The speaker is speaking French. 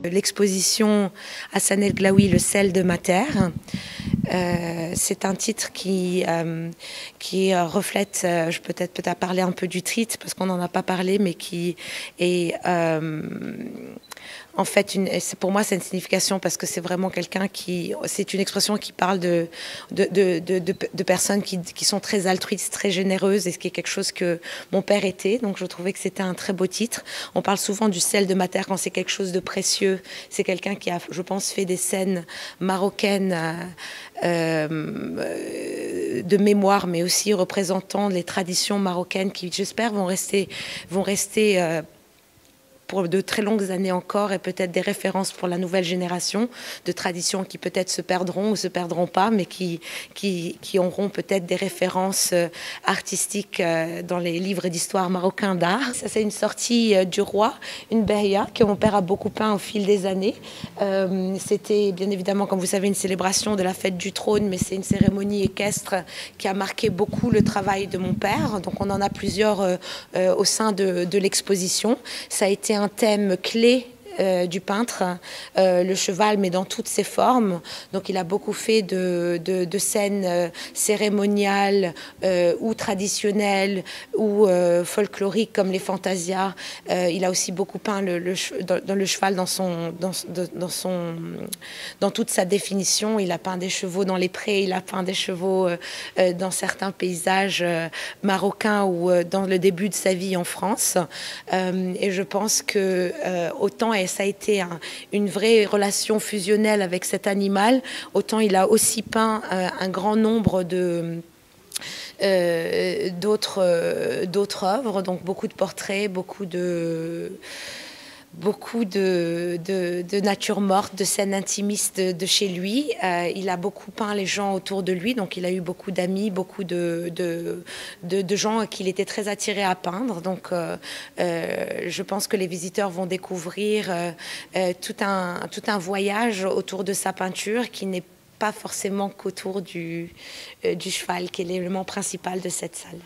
L'exposition Hassan El Glaoui, le sel de ma terre, c'est un titre qui reflète, je peux peut-être parler un peu du titre parce qu'on n'en a pas parlé, mais qui est en fait, pour moi, c'est une signification parce que c'est vraiment quelqu'un c'est une expression qui parle de personnes qui sont très altruistes, très généreuses, et ce qui est quelque chose que mon père était. Donc, je trouvais que c'était un très beau titre. On parle souvent du sel de ma terre quand c'est quelque chose de précieux. C'est quelqu'un qui a, je pense, fait des scènes marocaines de mémoire, mais aussi représentant les traditions marocaines qui, j'espère, vont rester pour de très longues années encore, et peut-être des références pour la nouvelle génération de traditions qui peut-être se perdront ou se perdront pas, mais qui auront peut-être des références artistiques dans les livres d'histoire marocains d'art. Ça, c'est une sortie du roi, une beria que mon père a beaucoup peint au fil des années. C'était bien évidemment, comme vous savez, une célébration de la fête du trône, mais c'est une cérémonie équestre qui a marqué beaucoup le travail de mon père. Donc on en a plusieurs au sein de l'exposition. Ça a été un thème clé du peintre, le cheval, mais dans toutes ses formes. Donc il a beaucoup fait de scènes cérémoniales ou traditionnelles ou folkloriques comme les fantasias. Il a aussi beaucoup peint le cheval dans toute sa définition. Il a peint des chevaux dans les prés, il a peint des chevaux dans certains paysages marocains ou dans le début de sa vie en France. Et je pense que autant ça a été une vraie relation fusionnelle avec cet animal, autant il a aussi peint un grand nombre d'autres œuvres, donc beaucoup de portraits, beaucoup de nature morte, de scènes intimistes de chez lui. Il a beaucoup peint les gens autour de lui, donc il a eu beaucoup d'amis, beaucoup de gens qu'il était très attiré à peindre. Donc je pense que les visiteurs vont découvrir tout un voyage autour de sa peinture qui n'est pas forcément qu'autour du cheval, qui est l'élément principal de cette salle.